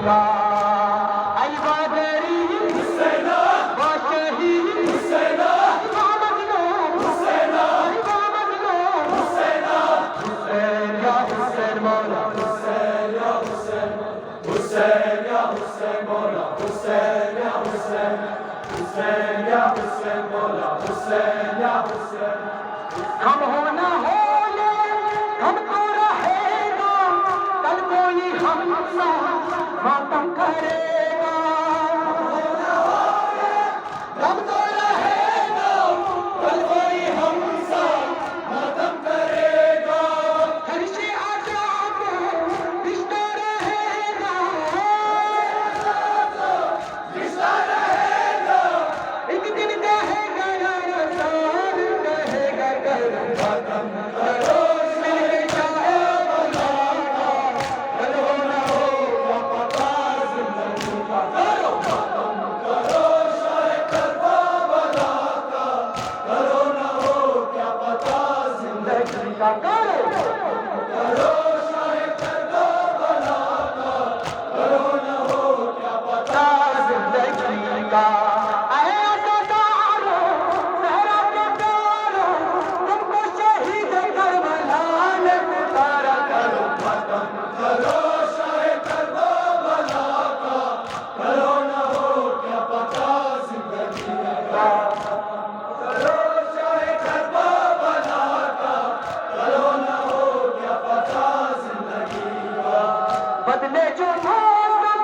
का आई बादरी हुसैना वो शहीद हुसैना हुसैना हुसैना हुसैन या हुसैन मौला हुसैन या हुसैन हुसैन या हुसैन मौला हुसैन या हुसैन हुसैन या हुसैन मौला हुसैन या हुसैन हम हो ना हो हमको रहेगा कल कोई हमसा मातम करेगा हमको रहेगा कल कोई हमसा मातम करेगा घर से आजाद रिश्ता रहेगा रिश्ता रहेगा एक दिन कहेगा रसाल कहेगा कर खत्म करो बदले जो मौसम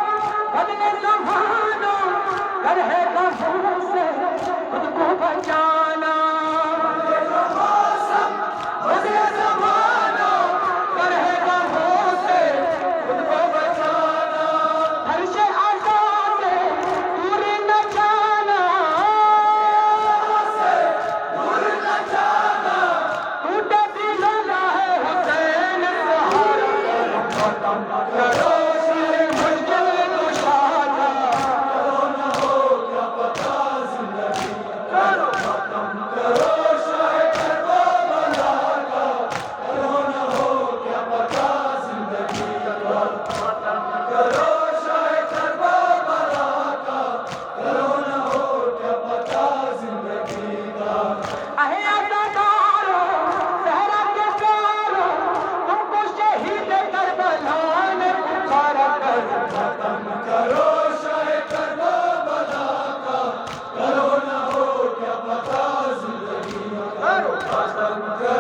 बदले जमाना कर है गमों से खुद को बचाना बदले जो मौसम बदले जमाना कर है गमों से खुद को बचाना हर से आजाद दूर न जाना दूर न जाना टूटे दिलों का है हुसैन सहारा खत्म करो Come